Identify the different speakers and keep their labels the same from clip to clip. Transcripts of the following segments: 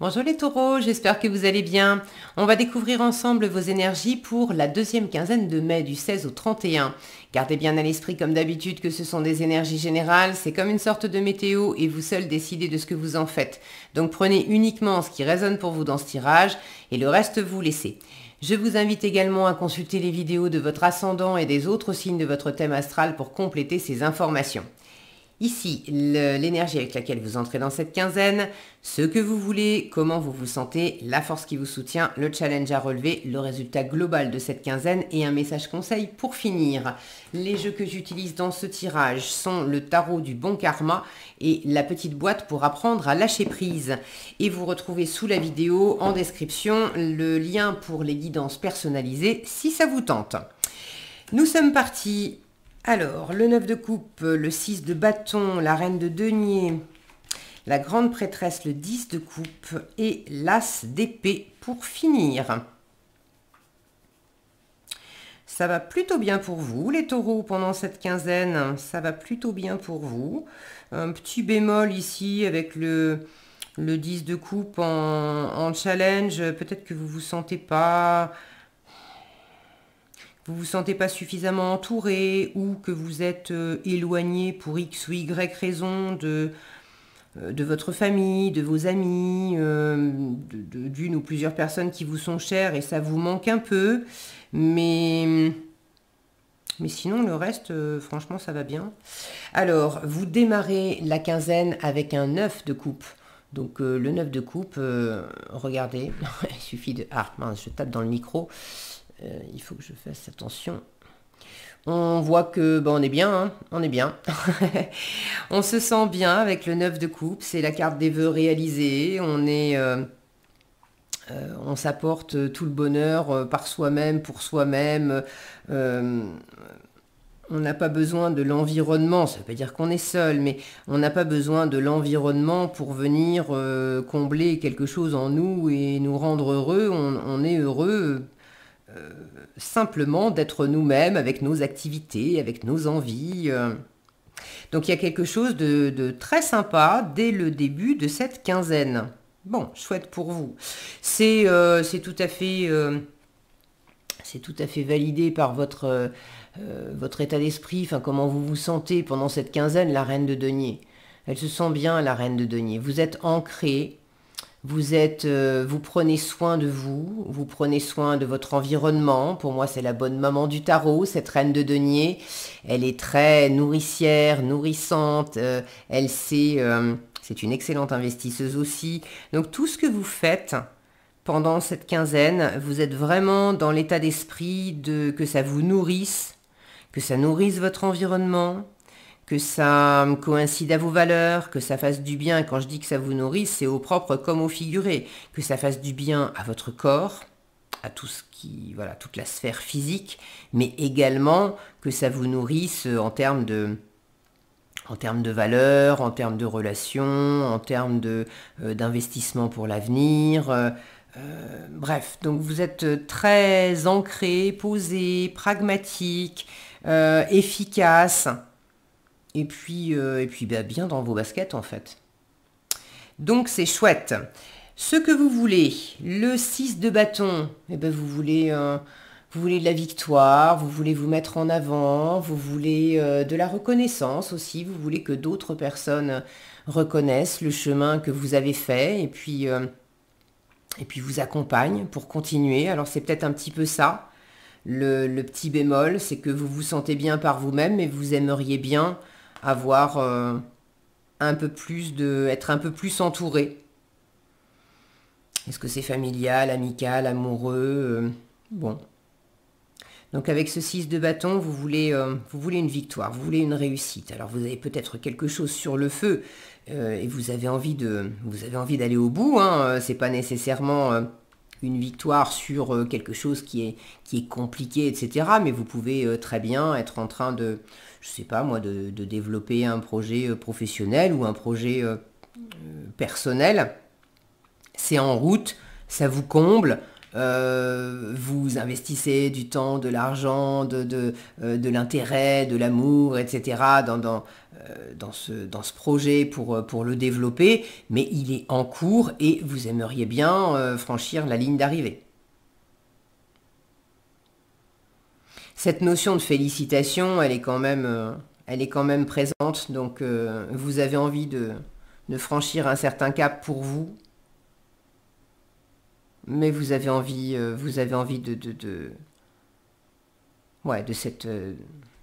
Speaker 1: Bonjour les taureaux, j'espère que vous allez bien. On va découvrir ensemble vos énergies pour la deuxième quinzaine de mai du 16 au 31. Gardez bien à l'esprit comme d'habitude que ce sont des énergies générales, c'est comme une sorte de météo et vous seuls décidez de ce que vous en faites. Donc prenez uniquement ce qui résonne pour vous dans ce tirage et le reste vous laissez. Je vous invite également à consulter les vidéos de votre ascendant et des autres signes de votre thème astral pour compléter ces informations. Ici, l'énergie avec laquelle vous entrez dans cette quinzaine, ce que vous voulez, comment vous vous sentez, la force qui vous soutient, le challenge à relever, le résultat global de cette quinzaine et un message conseil pour finir. Les jeux que j'utilise dans ce tirage sont le tarot du bon karma et la petite boîte pour apprendre à lâcher prise. Et vous retrouvez sous la vidéo en description le lien pour les guidances personnalisées si ça vous tente. Nous sommes partis. Alors, le 9 de coupe, le 6 de bâton, la reine de denier, la grande prêtresse, le 10 de coupe et l'as d'épée pour finir. Ça va plutôt bien pour vous, les taureaux, pendant cette quinzaine. Ça va plutôt bien pour vous. Un petit bémol ici avec le 10 de coupe en challenge. Peut-être que vous vous sentez pas... Vous vous sentez pas suffisamment entouré ou que vous êtes éloigné pour X ou Y raison de votre famille, de vos amis, d'une ou plusieurs personnes qui vous sont chères et ça vous manque un peu. Mais sinon, le reste, franchement, ça va bien. Alors, vous démarrez la quinzaine avec un 9 de coupe. Donc, le 9 de coupe, regardez, il suffit de... Ah, mince, je tape dans le micro. Il faut que je fasse attention. On voit que on est bien, hein, on est bien. On se sent bien avec le 9 de coupe, c'est la carte des vœux réalisés. On s'apporte tout le bonheur par soi-même, pour soi-même. On n'a pas besoin de l'environnement, ça ne veut pas dire qu'on est seul, mais on n'a pas besoin de l'environnement pour venir combler quelque chose en nous et nous rendre heureux. On est heureux simplement d'être nous-mêmes avec nos activités, avec nos envies. Donc il y a quelque chose de très sympa dès le début de cette quinzaine. Bon, chouette pour vous. C'est tout à fait validé par votre état d'esprit, enfin comment vous vous sentez pendant cette quinzaine, la reine de denier. Elle se sent bien, la reine de denier. Vous êtes ancré. Vous prenez soin de vous, vous prenez soin de votre environnement. Pour moi, c'est la bonne maman du tarot, cette reine de denier. Elle est très nourricière, nourrissante. C'est une excellente investisseuse aussi. Donc, tout ce que vous faites pendant cette quinzaine, vous êtes vraiment dans l'état d'esprit que ça vous nourrisse, que ça nourrisse votre environnement, que ça coïncide à vos valeurs, que ça fasse du bien. Quand je dis que ça vous nourrit, c'est au propre comme au figuré. Que ça fasse du bien à votre corps, à tout ce qui, voilà, toute la sphère physique, mais également que ça vous nourrisse en termes de valeurs, en termes de relations, en termes d'investissement pour l'avenir. Bref, donc vous êtes très ancré, posé, pragmatique, efficace. Et puis bien dans vos baskets en fait. Donc c'est chouette. Ce que vous voulez, le 6 de bâton, vous voulez de la victoire, vous voulez vous mettre en avant, vous voulez de la reconnaissance aussi, vous voulez que d'autres personnes reconnaissent le chemin que vous avez fait et puis vous accompagnent pour continuer. Alors c'est peut-être un petit peu ça, le petit bémol, c'est que vous vous sentez bien par vous-même et vous aimeriez bien avoir être un peu plus entouré. Est-ce que c'est familial, amical, amoureux bon. Donc avec ce 6 de bâton, vous voulez une victoire, vous voulez une réussite. Alors vous avez peut-être quelque chose sur le feu et vous avez envie d'aller au bout. Hein. C'est pas nécessairement une victoire sur quelque chose qui est compliqué, etc. Mais vous pouvez très bien être en train de, je sais pas moi, de développer un projet professionnel ou un projet personnel. C'est en route, ça vous comble, vous investissez du temps, de l'argent, de l'intérêt, de l'amour, etc. Dans ce projet pour le développer, mais il est en cours et vous aimeriez bien franchir la ligne d'arrivée. Cette notion de félicitation, elle est quand même présente, donc vous avez envie de franchir un certain cap pour vous, mais vous avez envie ouais,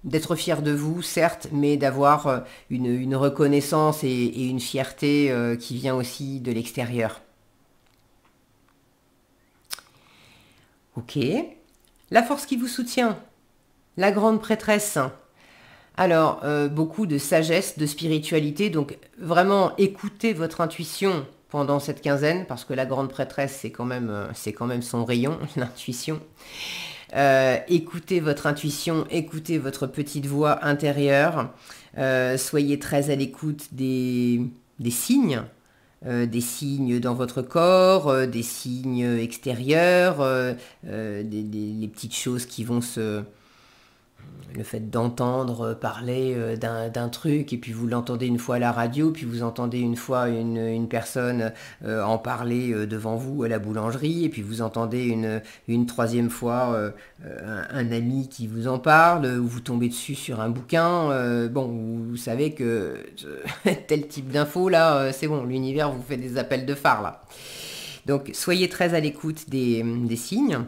Speaker 1: d'être fier de vous, certes, mais d'avoir une reconnaissance et une fierté qui vient aussi de l'extérieur. Ok. La force qui vous soutient. La grande prêtresse. Alors, beaucoup de sagesse, de spiritualité, donc vraiment écoutez votre intuition pendant cette quinzaine, parce que la grande prêtresse, c'est quand même son rayon, l'intuition. Écoutez votre intuition, écoutez votre petite voix intérieure, soyez très à l'écoute des signes dans votre corps, des signes extérieurs, les petites choses qui vont le fait d'entendre parler d'un truc et puis vous l'entendez une fois à la radio, puis vous entendez une fois une personne en parler devant vous à la boulangerie, et puis vous entendez une troisième fois un ami qui vous en parle, ou vous tombez dessus sur un bouquin, bon, vous savez que tel type d'info là, c'est bon, l'univers vous fait des appels de phare là. Donc soyez très à l'écoute des signes.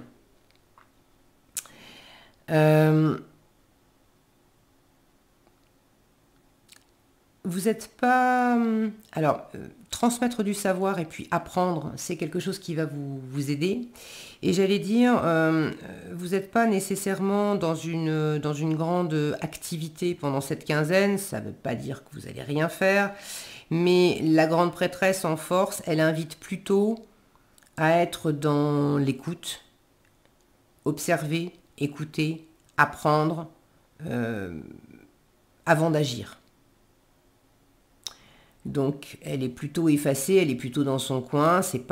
Speaker 1: Vous n'êtes pas... Alors, transmettre du savoir et puis apprendre, c'est quelque chose qui va vous aider. Et j'allais dire, vous n'êtes pas nécessairement dans une grande activité pendant cette quinzaine. Ça ne veut pas dire que vous allez rien faire. Mais la grande prêtresse en force, elle invite plutôt à être dans l'écoute, observer, écouter, apprendre avant d'agir. Donc elle est plutôt effacée, elle est plutôt dans son coin, c'est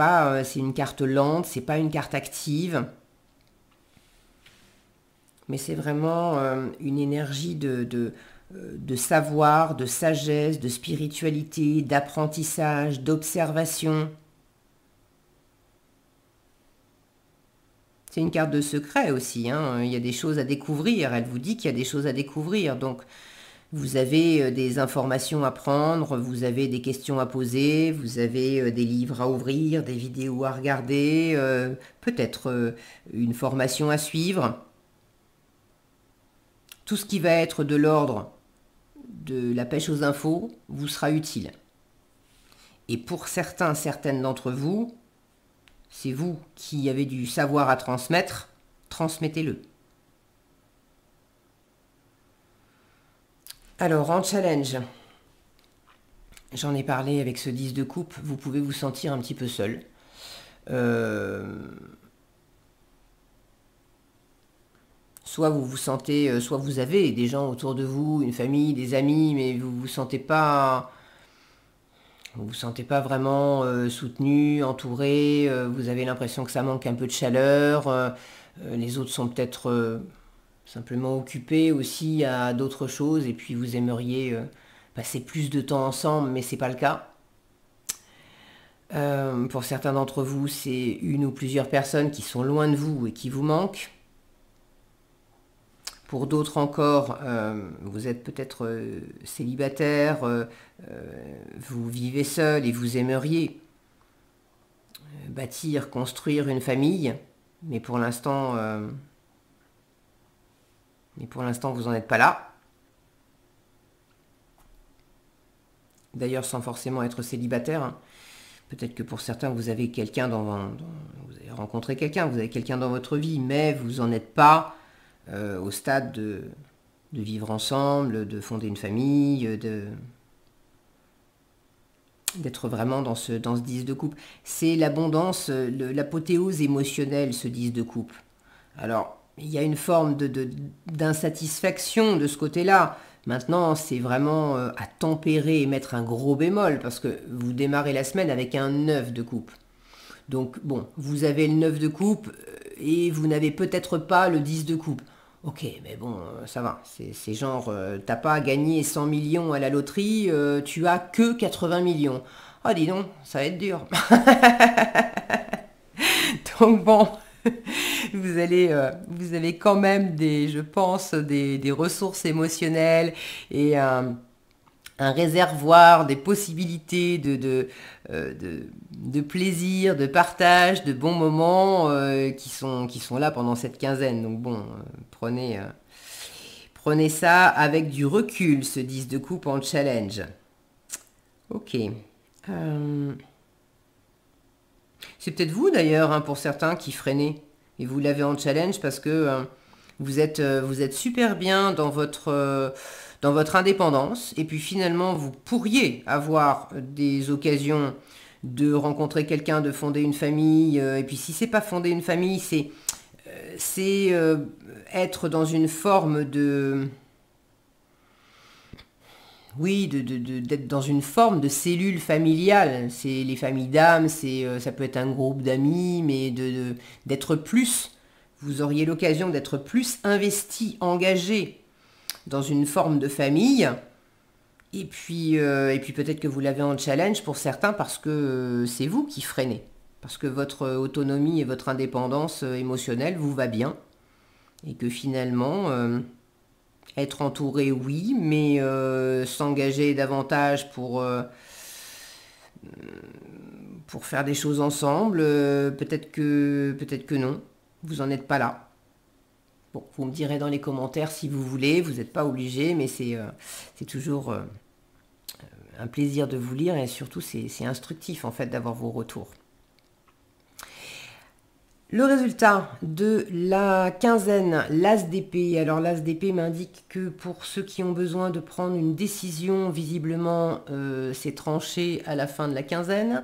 Speaker 1: une carte lente, c'est pas une carte active. Mais c'est vraiment une énergie de savoir, de sagesse, de spiritualité, d'apprentissage, d'observation. C'est une carte de secret aussi, hein. Il y a des choses à découvrir, elle vous dit qu'il y a des choses à découvrir, donc vous avez des informations à prendre, vous avez des questions à poser, vous avez des livres à ouvrir, des vidéos à regarder, peut-être une formation à suivre. Tout ce qui va être de l'ordre de la pêche aux infos vous sera utile. Et pour certaines d'entre vous, c'est vous qui avez du savoir à transmettre, transmettez-le. Alors, en challenge, j'en ai parlé avec ce 10 de coupe, vous pouvez vous sentir un petit peu seul. Soit vous vous sentez, soit vous avez des gens autour de vous, une famille, des amis, mais vous vous sentez pas vraiment soutenu, entouré, vous avez l'impression que ça manque un peu de chaleur, les autres sont peut-être simplement occupés aussi à d'autres choses, et puis vous aimeriez passer plus de temps ensemble, mais c'est pas le cas. Pour certains d'entre vous, c'est une ou plusieurs personnes qui sont loin de vous et qui vous manquent. Pour d'autres encore, vous êtes peut-être célibataire, vous vivez seul et vous aimeriez bâtir, construire une famille, mais pour l'instant, vous n'en êtes pas là. D'ailleurs, sans forcément être célibataire, hein. Peut-être que pour certains, vous avez quelqu'un vous avez rencontré quelqu'un, vous avez quelqu'un dans votre vie, mais vous n'en êtes pas au stade de vivre ensemble, de fonder une famille, d'être vraiment dans ce 10 de coupe. C'est l'abondance, l'apothéose émotionnelle, ce 10 de coupe. Alors, il y a une forme d'insatisfaction de ce côté-là. Maintenant, c'est vraiment à tempérer et mettre un gros bémol, parce que vous démarrez la semaine avec un 9 de coupe. Donc bon, vous avez le 9 de coupe et vous n'avez peut-être pas le 10 de coupe. Ok, mais bon, ça va. C'est genre, t'as pas gagné 100 millions à la loterie, tu as que 80 millions. Oh, dis donc, ça va être dur. Donc bon, vous avez quand même je pense, des ressources émotionnelles et un réservoir, des possibilités de plaisir, de partage, de bons moments qui sont là pendant cette quinzaine. Donc bon, prenez ça avec du recul, ce 10 de coupe en challenge. Ok. C'est peut-être vous d'ailleurs, hein, pour certains, qui freinez. Et vous l'avez en challenge parce que vous êtes super bien dans votre indépendance. Et puis finalement, vous pourriez avoir des occasions de rencontrer quelqu'un, de fonder une famille. Et puis si c'est pas fonder une famille, c'est être dans une forme de... Oui, d'être dans une forme de cellule familiale. C'est les familles d'âmes, ça peut être un groupe d'amis, mais d'être plus. Vous auriez l'occasion d'être plus investi, engagé dans une forme de famille. Et puis peut-être que vous l'avez en challenge pour certains parce que c'est vous qui freinez. Parce que votre autonomie et votre indépendance émotionnelle vous va bien. Et que finalement... être entouré, oui, mais s'engager davantage pour faire des choses ensemble, peut-être que non. Vous n'en êtes pas là. Bon, vous me direz dans les commentaires si vous voulez, vous n'êtes pas obligé, mais c'est toujours un plaisir de vous lire et surtout c'est instructif en fait d'avoir vos retours. Le résultat de la quinzaine, l'As d'épée. Alors l'As d'épée m'indique que pour ceux qui ont besoin de prendre une décision, visiblement c'est tranché à la fin de la quinzaine.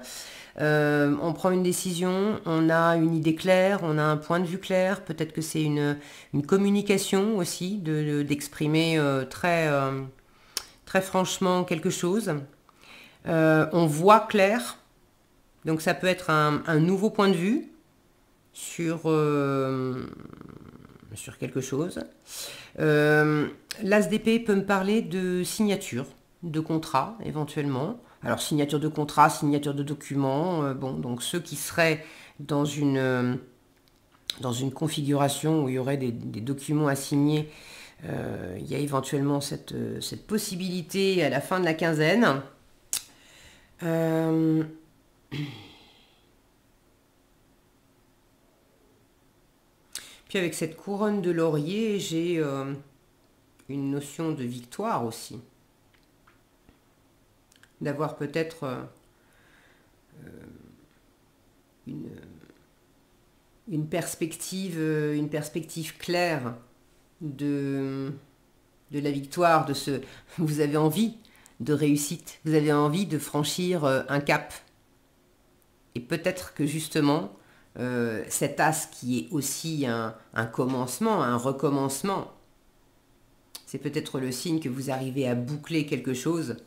Speaker 1: On prend une décision, on a une idée claire, on a un point de vue clair. Peut-être que c'est une communication aussi, d'exprimer très franchement quelque chose. On voit clair, donc ça peut être un nouveau point de vue sur quelque chose. L'As d'épée peut me parler de signature, de contrat éventuellement. Alors signature de contrat, signature de document. Bon, donc ceux qui seraient dans une configuration où il y aurait des documents à signer, il y a éventuellement cette possibilité à la fin de la quinzaine. Puis avec cette couronne de laurier, j'ai une notion de victoire aussi. D'avoir peut-être une perspective claire de la victoire, vous avez envie de réussite, vous avez envie de franchir un cap. Et peut-être que justement, cet as qui est aussi un commencement, un recommencement, c'est peut-être le signe que vous arrivez à boucler quelque chose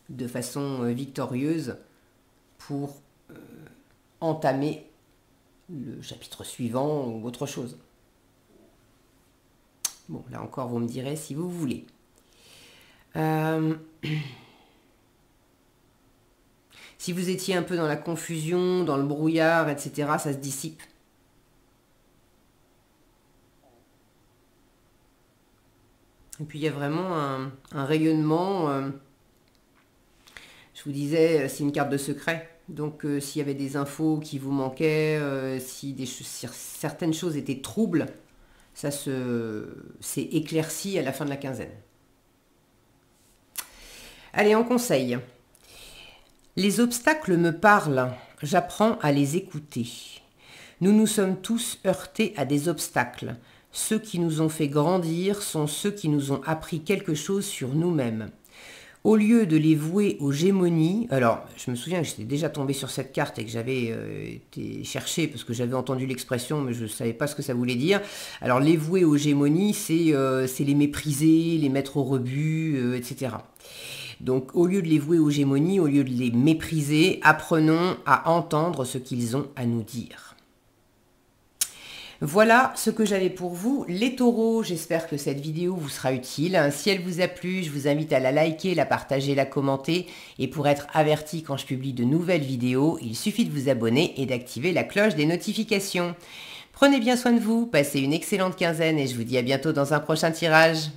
Speaker 1: de façon victorieuse pour entamer le chapitre suivant ou autre chose. Bon, là encore, vous me direz si vous voulez. Si vous étiez un peu dans la confusion, dans le brouillard, etc., ça se dissipe. Et puis il y a vraiment un rayonnement. Je vous disais, c'est une carte de secret. Donc s'il y avait des infos qui vous manquaient, si certaines choses étaient troubles, ça s'est éclairci à la fin de la quinzaine. Allez, en conseil. Les obstacles me parlent, j'apprends à les écouter. Nous nous sommes tous heurtés à des obstacles. Ceux qui nous ont fait grandir sont ceux qui nous ont appris quelque chose sur nous-mêmes. Au lieu de les vouer aux gémonies, alors je me souviens que j'étais déjà tombée sur cette carte et que j'avais été chercher parce que j'avais entendu l'expression mais je ne savais pas ce que ça voulait dire. Alors les vouer aux gémonies, c'est les mépriser, les mettre au rebut, etc. Donc au lieu de les vouer aux gémonies, au lieu de les mépriser, apprenons à entendre ce qu'ils ont à nous dire. Voilà ce que j'avais pour vous, les taureaux. J'espère que cette vidéo vous sera utile. Si elle vous a plu, je vous invite à la liker, la partager, la commenter. Et pour être averti quand je publie de nouvelles vidéos, il suffit de vous abonner et d'activer la cloche des notifications. Prenez bien soin de vous, passez une excellente quinzaine et je vous dis à bientôt dans un prochain tirage.